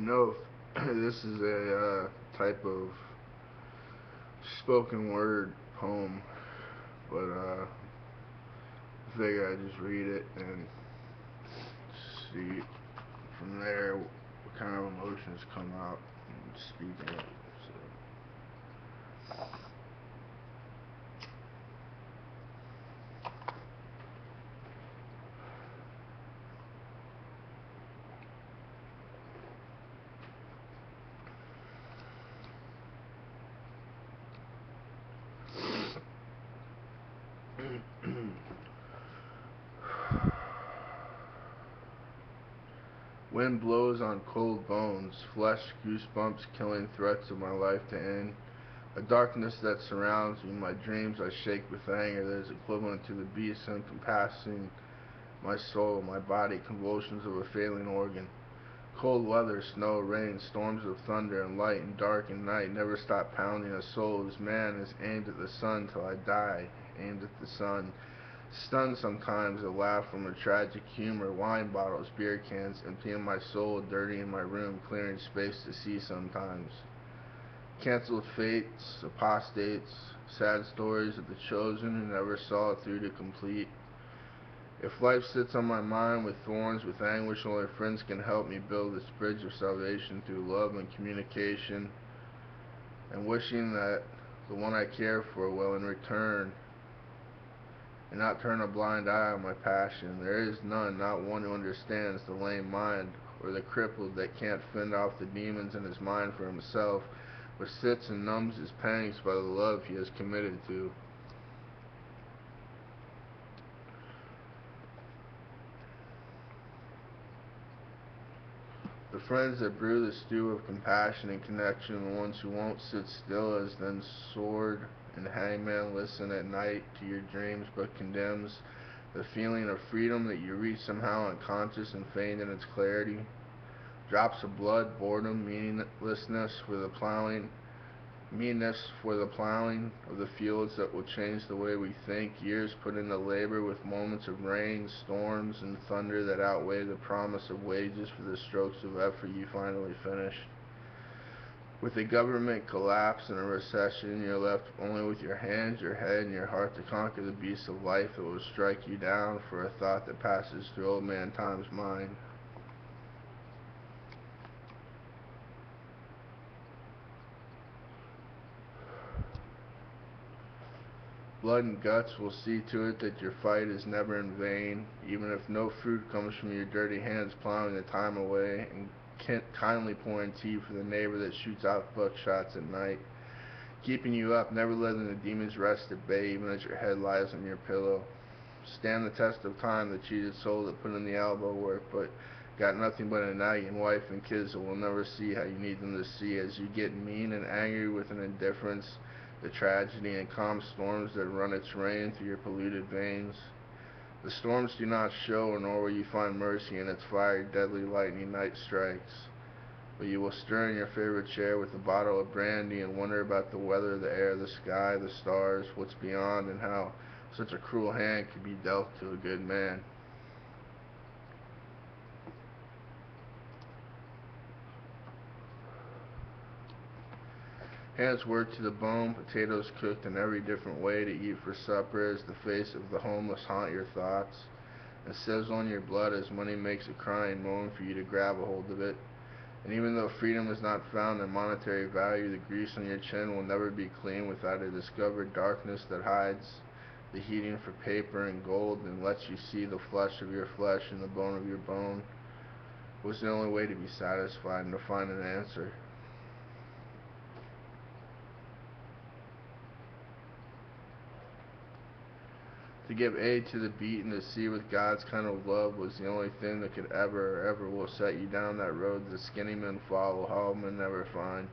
don't know if this is a type of spoken word poem, but I figure I just read it and see from there what kind of emotions come out and speaking it. So. Wind blows on cold bones, flesh goosebumps, killing threats of my life to end. A darkness that surrounds me, my dreams I shake with anger that is equivalent to the beast encompassing my soul, my body, convulsions of a failing organ. Cold weather, snow, rain, storms of thunder, and light and dark and night never stop pounding a soul whose man is aimed at the sun till I die, aimed at the sun. Stunned sometimes, a laugh from a tragic humor, wine bottles, beer cans, emptying my soul, dirty in my room, clearing space to see sometimes. Cancelled fates, apostates, sad stories of the chosen who never saw it through to complete. If life sits on my mind with thorns, with anguish, only friends can help me build this bridge of salvation through love and communication, and wishing that the one I care for will in return and not turn a blind eye on my passion. There is none, not one who understands the lame mind, or the crippled that can't fend off the demons in his mind for himself, but sits and numbs his pangs by the love he has committed to. The friends that brew the stew of compassion and connection, the ones who won't sit still as then sword and hangman listen at night to your dreams but condemns the feeling of freedom that you reach somehow unconscious and faint in its clarity. Drops of blood, boredom, meanness for the plowing of the fields that will change the way we think. Years put into labor with moments of rain, storms, and thunder that outweigh the promise of wages for the strokes of effort you finally finish. With the government collapse and a recession, you're left only with your hands, your head, and your heart to conquer the beasts of life that will strike you down for a thought that passes through old man time's mind. Blood and guts will see to it that your fight is never in vain, even if no fruit comes from your dirty hands plowing the time away and kindly pouring tea for the neighbor that shoots out buckshots at night, keeping you up, never letting the demons rest at bay even as your head lies on your pillow. Stand the test of time, the cheated soul that put in the elbow work but got nothing but a nagging wife and kids that will never see how you need them to see as you get mean and angry with an indifference, the tragedy and calm storms that run its rain through your polluted veins. The storms do not show, nor will you find mercy in its fiery, deadly lightning night strikes. But you will stir in your favorite chair with a bottle of brandy and wonder about the weather, the air, the sky, the stars, what's beyond, and how such a cruel hand could be dealt to a good man. Hands worked to the bone, potatoes cooked in every different way to eat for supper as the face of the homeless haunt your thoughts and sizzle on your blood as money makes a crying moan for you to grab a hold of it. And even though freedom is not found in monetary value, the grease on your chin will never be clean without a discovered darkness that hides the heating for paper and gold and lets you see the flesh of your flesh and the bone of your bone was the only way to be satisfied and to find an answer. To give aid to the beaten, to see with God's kind of love was the only thing that could ever will set you down that road that skinny men follow, hollow men never find,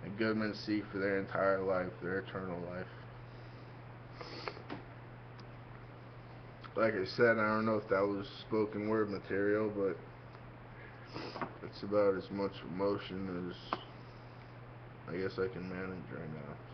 and good men seek for their entire life, their eternal life. Like I said, I don't know if that was spoken word material, but it's about as much emotion as I guess I can manage right now.